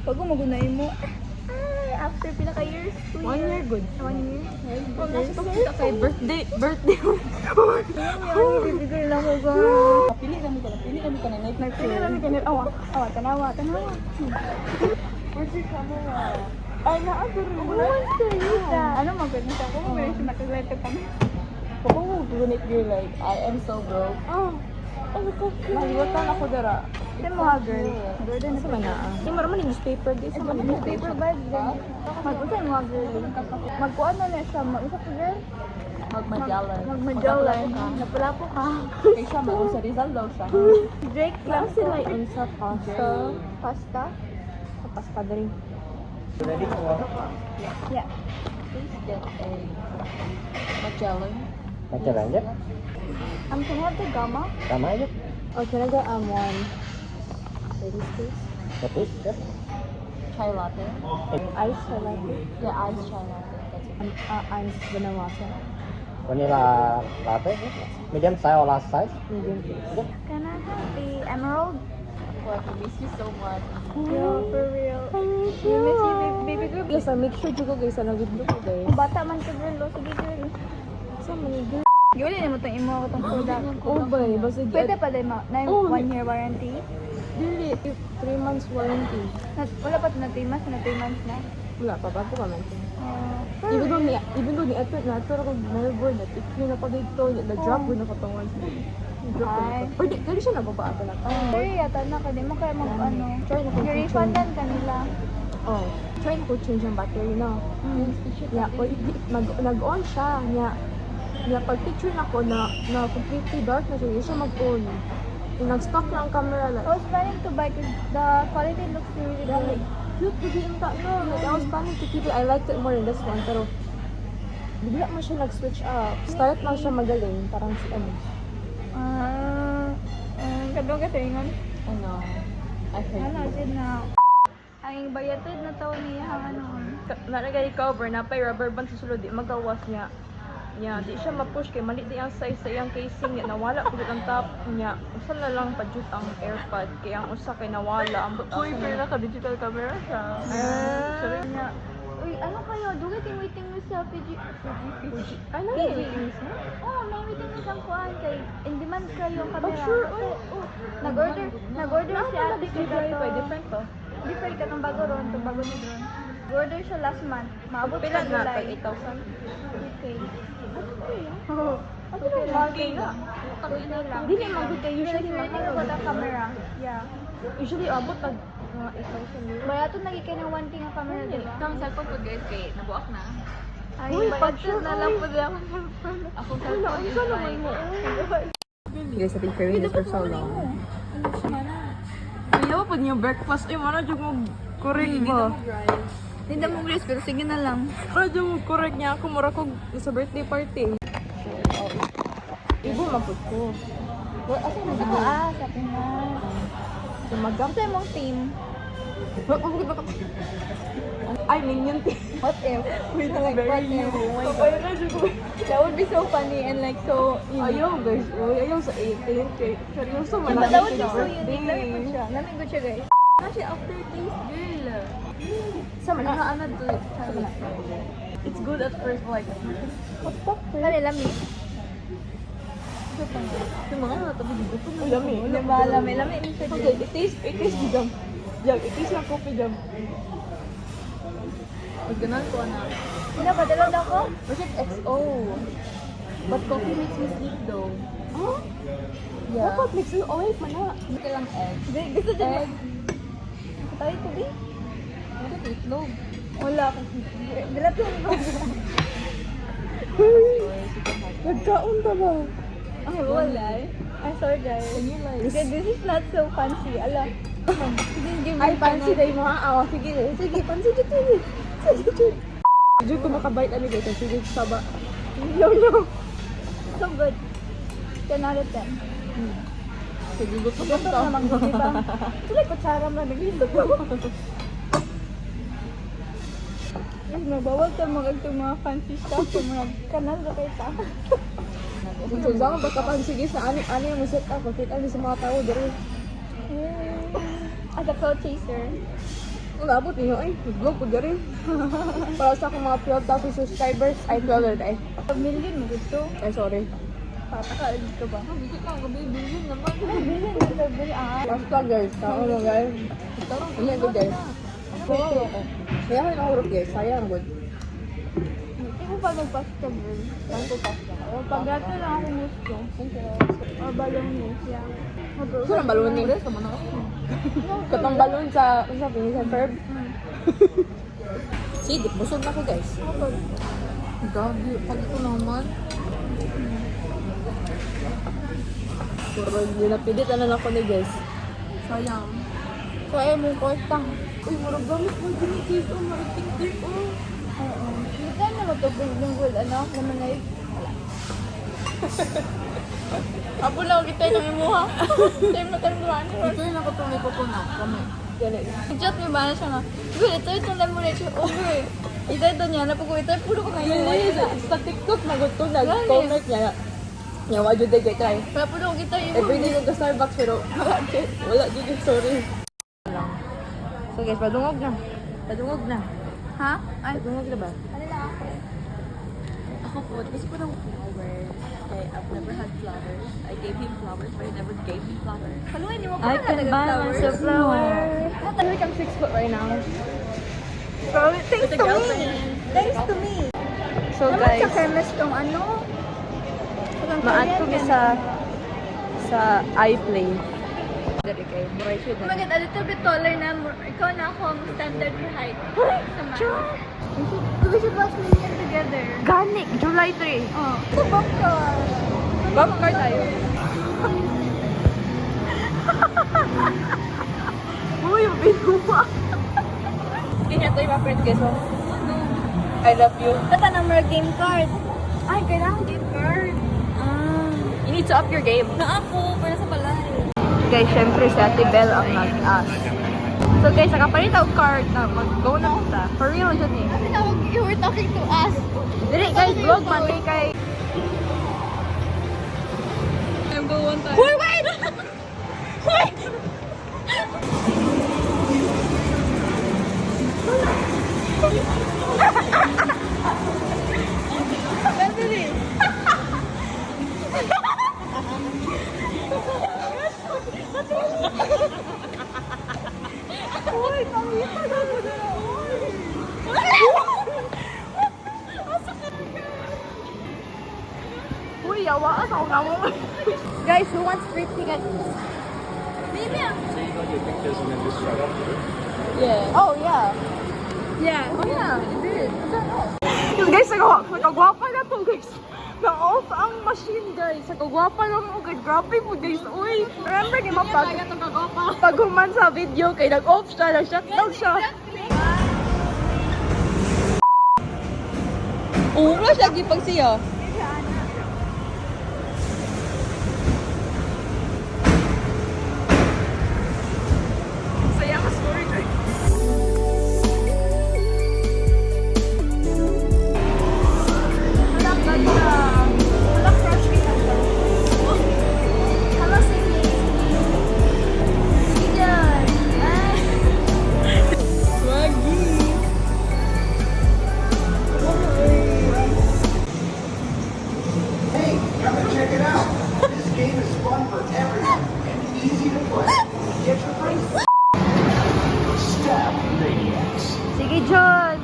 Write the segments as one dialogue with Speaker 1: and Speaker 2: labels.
Speaker 1: Pag magunay mo, after pila ka years? 2
Speaker 2: 1 year good.
Speaker 1: 1 year?
Speaker 2: Kung nasa kita kay birthday.
Speaker 1: Bibigay lang ko ba?
Speaker 2: Pili kami ka na.
Speaker 1: Nagpili lang ka. Awa, tanawa.
Speaker 2: Where's your camera? Ay, naagor mo.
Speaker 1: Ano maganda sa ako? Maganda siya matagleto kami.
Speaker 2: Kung mo gunit girl, like, I am so broke. Ano ko? Nahiwatan ako dara.
Speaker 1: Ito mo ha, girl.
Speaker 2: Gordon na sa mana. Yung maraman yung newspaper. Di sa mga
Speaker 1: Newspaper bag, girl. Mag-usay mo ha, girl. Magkuhan na na siya. Mag-usap ko, girl.
Speaker 2: Magmadyalan.
Speaker 1: Magmadyalan. Napala po ka.
Speaker 2: Kaya siya, sa Rizal daw siya.
Speaker 1: Drake lang.
Speaker 2: Kasi like, unsa pasta.
Speaker 1: Pasta?
Speaker 2: Pasta din.
Speaker 3: Ready for what?
Speaker 1: Yeah.
Speaker 2: Please get a Magellan.
Speaker 3: Macam aja.
Speaker 1: Can I have the gamma?
Speaker 3: Sama aja.
Speaker 2: Oh, can I get one? Ladies, please.
Speaker 3: Satu, ya.
Speaker 2: Chai latte.
Speaker 1: Ice or latte?
Speaker 2: Yeah, iced chai latte. That's it.
Speaker 1: Ice vanilla latte.
Speaker 3: Vanilla latte. Medium size or large size?
Speaker 2: Medium, please.
Speaker 1: Can I have the emerald?
Speaker 2: Well, I miss you so much.
Speaker 1: Yeah, for real. You miss you, baby girl.
Speaker 2: Yes, I make sure juga guys, na good look guys.
Speaker 1: Kung bata man ka, girl. O, sige, girl.
Speaker 2: Sa mga girl.
Speaker 1: Gawin na mo itong imo ako itong product.
Speaker 2: Oh, bay, basta
Speaker 1: Pwede pa din na
Speaker 2: Oh,
Speaker 1: 1 year warranty.
Speaker 2: Dili, 3 months warranty.
Speaker 1: Wala pa ito na 3 months, na 3 months na.
Speaker 2: Wala pa, bago ka man.
Speaker 1: Uh,
Speaker 2: Even though ni Edward na, pero kung nervous na, tikyo na pa dito, na-drop ko na katawan siya. Na-drop ko na
Speaker 1: Ay.
Speaker 2: pa. Or di siya nababa pa lang.
Speaker 1: Sorry, yata na ka. Di mo kaya mag ano.
Speaker 2: Try na ko
Speaker 1: I-refundan ka nila.
Speaker 2: Oh, try na ko change ang battery na. Yeah, or nag-on siya. Niya pag picture na ko na completely dark na siya, hindi siya mag-on. Yung nag-stock lang ang camera
Speaker 1: I
Speaker 2: like,
Speaker 1: was planning to buy because the quality looks really good.
Speaker 2: cute, hindi yung no. Like, I was planning to keep it. I liked it more than this one, pero bigla mo siya nag-switch up. Start lang siya magaling, parang si ano.
Speaker 1: Kadong ka tingon.
Speaker 2: Ano? I heard
Speaker 1: Ano,
Speaker 2: you.
Speaker 1: din na. Ang bayatid na taon niya ang ano.
Speaker 2: Nalagay cover na pay rubber band sa sulod, di magawas niya. Nya, di siya ma-push kay mali di ang size sa iyang casing niya, nawala pud ang top niya. Usa na lang padjud ang AirPod kay ang usa kay nawala ang butas. Uy, pero naka digital camera siya. Sorry niya.
Speaker 1: Uy, ano kayo? Dugay ting waiting list sa Fiji.
Speaker 2: Ano
Speaker 1: Fiji.
Speaker 2: yun?
Speaker 1: Oh, may waiting list ang kuhan kay in demand kayo ang kamera.
Speaker 2: sure.
Speaker 1: Kasi, nag-order si ate kay dato.
Speaker 2: Different to.
Speaker 1: Different ka itong bago ron, itong bago ni ron. Nag-order siya last month. Maabot
Speaker 2: Pila
Speaker 1: sa
Speaker 2: na
Speaker 1: July.
Speaker 2: pag 8,000.
Speaker 1: Okay.
Speaker 2: Oo.
Speaker 1: Ano lang, malaki na.
Speaker 2: Dili man gud kay
Speaker 1: Usually,
Speaker 2: usually
Speaker 1: waiting ako ng camera. Yeah.
Speaker 2: Usually abot pag mga 8,000 euro.
Speaker 1: Bayato nagikay ng one thing ang camera, di ba?
Speaker 4: Ang cellphone ko guys kay nabuak na.
Speaker 1: Ay,
Speaker 2: Uy,
Speaker 1: bayato
Speaker 2: pag-sure
Speaker 1: na lang po din ako ng cellphone.
Speaker 4: Akong cellphone is like
Speaker 2: Guys, I've been craving this for so long. Ayaw pa niyo breakfast. Ay, mana dyan mo correct ba?
Speaker 1: Hindi mo guys, pero sige na lang.
Speaker 2: Ano dyan mo correct niya ako. Mura ko sa birthday party. Ibo magpud ko. Well, asa na dito?
Speaker 1: Sa Pinas.
Speaker 2: Sumagam.
Speaker 1: Sa mong team.
Speaker 2: Ay, minion team.
Speaker 1: What if?
Speaker 2: Wait, very new. Oh my
Speaker 1: Ayun na siya ko. That would be so funny and like so unique.
Speaker 2: Ayaw guys. Uy, ayaw sa 18. Kay seryoso man.
Speaker 1: Diba, that would be so unique. Lamig ko siya. Lamig ko siya guys. Kasi aftertaste, girl.
Speaker 2: Sa man. Ano to? It's good at first, like,
Speaker 1: Kali lamig.
Speaker 2: yung mga natabi dito. Lami.
Speaker 1: Diba, lamig. Lamig ni siya
Speaker 2: Okay,
Speaker 1: girl.
Speaker 2: it tastes jam. Jam, it tastes like coffee jam. Pag ganun ko na.
Speaker 1: Hindi, padalod ako.
Speaker 2: What's it XO? But coffee makes me sleep though.
Speaker 1: Huh?
Speaker 2: Yeah. Dapat makes you awake man na.
Speaker 4: Hindi lang egg.
Speaker 1: Gusto dyan.
Speaker 2: Egg.
Speaker 1: Tayo to be?
Speaker 2: Ano ito? Itlog.
Speaker 1: Wala ako. Dilat yung ba?
Speaker 2: Nagkaon ka ba?
Speaker 1: Ay, wala eh. I'm sorry guys.
Speaker 2: Can you like...
Speaker 1: Okay, this is not so fancy. Ala. Didn't give me
Speaker 2: Ay, fancy
Speaker 1: ano.
Speaker 2: dahil mga awa. Sige, sige, fancy dito yun. Sige, dito. Medyo ko makabite ano dito. Sige, saba. No.
Speaker 1: So good. 10 out of 10.
Speaker 2: Sige, gusto ko
Speaker 1: Gusto naman, di ba? Sila kutsara mo na naglito ko. Yes, magbawal ka mga itong mga fancy stuff. Yung mga kanal na kayo sa akin.
Speaker 2: So, saan ba kapag sige sa ano yung set up? Kita ano sa mga tao, dito.
Speaker 1: As a cloud chaser.
Speaker 2: Umabot niyo ay, vlog ko dyan rin. Para sa akong mga 12,000 subscribers, ay 12 ay.
Speaker 1: Million mo gusto.
Speaker 2: Ay, sorry.
Speaker 1: Patakalit ka ba?
Speaker 4: Bigit ka gabi, bilhin naman.
Speaker 1: Million na sabi
Speaker 2: Basta guys, tao mo guys. Ano yung good guys? Oo. Kaya ko nakahurot guys, sayang good.
Speaker 1: Hindi ko pa nagpasta girl.
Speaker 2: Saan ko pasta?
Speaker 1: Pag-gato lang ako gusto. O balonis, yeah.
Speaker 2: Gusto ng balon ni? Katong balon sa Pinisan Ferb. Sige, busog na ko guys.
Speaker 4: Gabi, pag ito naman.
Speaker 2: Puro ginapidit na ako ni guys.
Speaker 4: Sayang.
Speaker 1: Kaya mo korta.
Speaker 4: Uy, marag gamit mo ginikis. Oh, marag tik-tik. Oh.
Speaker 1: Oo. Hindi tayo na matubig ng good ano, naman na yun. Apo na ulit tayo ng imuha. Tayo matandaan.
Speaker 4: Ito yung nakatunay ko po na. Kami.
Speaker 2: Ganun.
Speaker 1: Chat may ba na siya nga, good, ito itong lang muna siya, over. Ito niya, napag ito, puro ko ngayon.
Speaker 2: Sa TikTok, naguto nag-comment niya. Nga, wag yun kay try.
Speaker 1: Kaya puro ko kita yung
Speaker 2: Everyday ko sa Starbucks pero wala din sorry. So guys, padungog na. Padungog na.
Speaker 1: Ha? Ay,
Speaker 2: Padungog na ba?
Speaker 1: ano lang ako?
Speaker 4: Ako po, gusto ko ng flowers. Okay, I've never had flowers. I gave him flowers, but he never gave me flowers.
Speaker 1: Haluin niyo mo
Speaker 2: I can buy myself flowers. I think I'm 6 foot right now.
Speaker 1: Thanks to me. Thanks to me.
Speaker 2: So
Speaker 1: Naman
Speaker 2: guys,
Speaker 1: sa chemist tong ano?
Speaker 2: maad ko sa iPlay. Dari kay Moray
Speaker 1: Oh
Speaker 2: should
Speaker 1: my God, a little bit taller na. Ikaw na ako ang standard for height. Sama. We should watch Minion together.
Speaker 2: Gani, July 3.
Speaker 1: Oh. Ito popcorn.
Speaker 2: Popcorn tayo. Uy, yung binuwa. Ganyan to yung mga friends guys. I love you.
Speaker 1: Ito na more game card. Ay, kailangan game card.
Speaker 2: You need to up your game.
Speaker 1: Na ako, para sa balay.
Speaker 2: Guys, syempre si Ate Belle ang nag-ask. So guys, nakapalit ako card na mag-go na kita. For real, dyan eh.
Speaker 1: Kasi na, you were talking to us.
Speaker 2: Dili guys, vlog man eh kay...
Speaker 1: I'm go one time.
Speaker 2: Uy, wait! Wait! Uy, yawa ako na mo. Guys, who wants free tickets?
Speaker 1: Maybe I'm...
Speaker 2: Yeah. Oh, yeah.
Speaker 1: Yeah.
Speaker 2: Oh, yeah. You did. Yung guys, nagagwapa na to, guys. Na-off ang machine, guys. Nagagwapa na mo, guys. Grabe mo, guys. Uy, remember, di ba, pag human sa video, kay nag-off siya, nag-shutdown siya. Wala siya, gipag siya. Saya ka story, guys.
Speaker 1: Wala ganda. Wala crush kita. Hello, sige. Sige dyan. Ay.
Speaker 2: Swaggy.
Speaker 5: Hey, come and check it out. This game is fun for everyone and easy to play. Get your friends. Step Maniacs.
Speaker 2: Sige, John.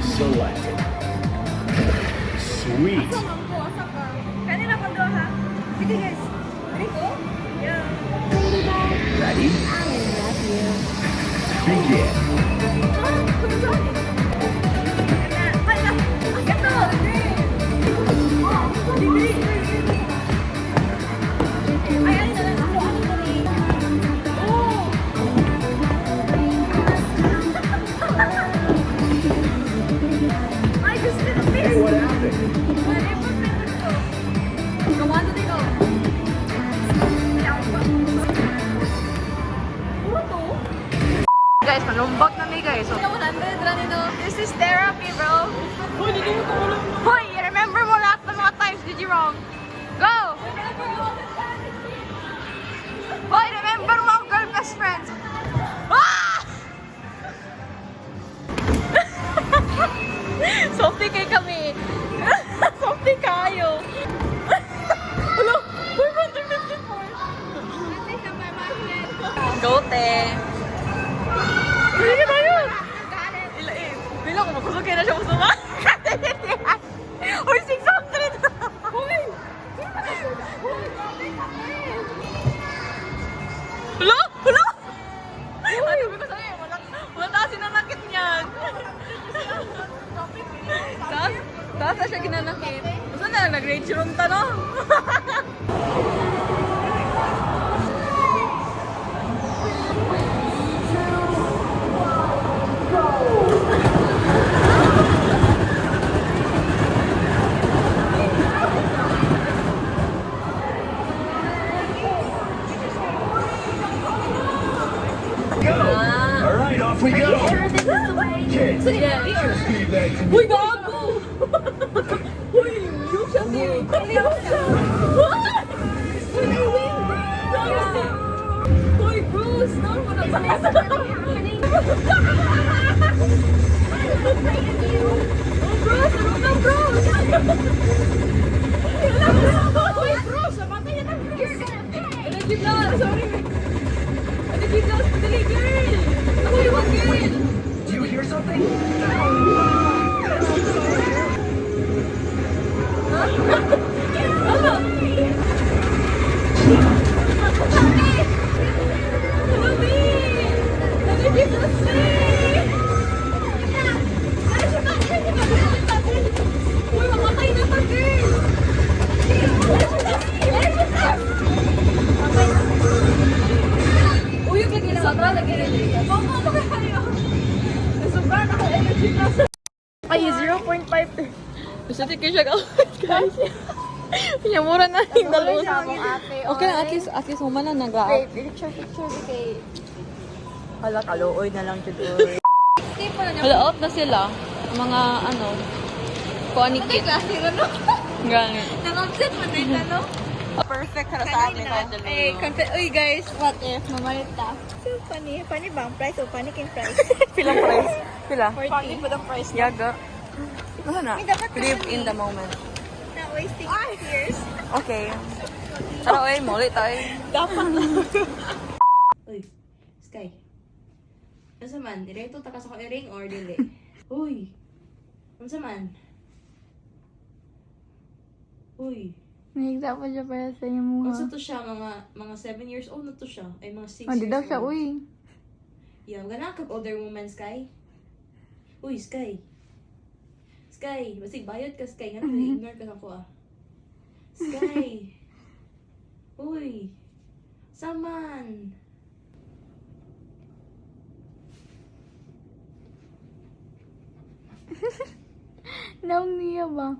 Speaker 5: Selected. Sweet.
Speaker 1: Kanina ko doon, ha? Sige, guys. Ready ko? Yeah.
Speaker 5: Ready? Begin. Hey, what happened?
Speaker 2: Guys, malumbak na may guys. So,
Speaker 1: This is therapy, bro.
Speaker 2: hoy, remember mo lahat ng mga times did you wrong? Go! Hoy, remember mo ang girl best friends. Ah! ate. Hindi tayo! Bila ko, magkusugin na siya musuma. Uy, 600! Uy! Hala! Hala! Ano ko sa'yo? Wala taas sinanakit niyan. Taas na siya ginanakit. Gusto na lang nag-rage room ta, no?
Speaker 5: All right, off we go. Kids, just leave that to me.
Speaker 2: Uy, gago! Uy, yung siya si... Yung siya! What? Uy, Bruce! Naman mo na sa... Bruce! Ano ka, Bruce? Uy, Bruce! Namatay yan ang Bruce! Energy blast! Sorry! Energy blast! Madali, girl! Ako yung girl!
Speaker 5: Do you hear something?
Speaker 2: Ay, 0.5. Gusto ko siya gawin, guys. Pinamura na yung dalawang. Okay lang, at least humana nag-aap.
Speaker 1: Picture kay...
Speaker 2: Hala, kaluoy na lang dito. Hala, out na sila. Mga ano, kuanikit.
Speaker 1: Klase ko, no?
Speaker 2: Ganit.
Speaker 1: Nang-upset mo na yung ano?
Speaker 2: Perfect para sa amin.
Speaker 1: Uy guys, what if mamalit ta? So funny. Funny bang price o funny king price?
Speaker 2: Pilang price? Pila?
Speaker 1: 40.
Speaker 2: po ng price. Yaga. Ano na? Live in the moment.
Speaker 1: Na wasting years.
Speaker 2: Okay. Tara, oy, muli tayo.
Speaker 1: Dapat
Speaker 4: Uy, Sky. Unsa man, diretso ta ka sa ring or dili? Uy. Unsa man? Uy.
Speaker 1: Nahigda pa siya para sa inyo
Speaker 4: Unsa to siya mga 7 years old na to siya. Ay mga 6
Speaker 1: Hindi
Speaker 4: years
Speaker 1: daw siya,
Speaker 4: old.
Speaker 1: uy.
Speaker 4: Yeah, gana kag older woman, Sky. Uy, Sky. Sky, basig bayad ka, Sky. Nga ignore ka na ko, ah. Sky. Uy. Saman.
Speaker 1: Naong niya ba?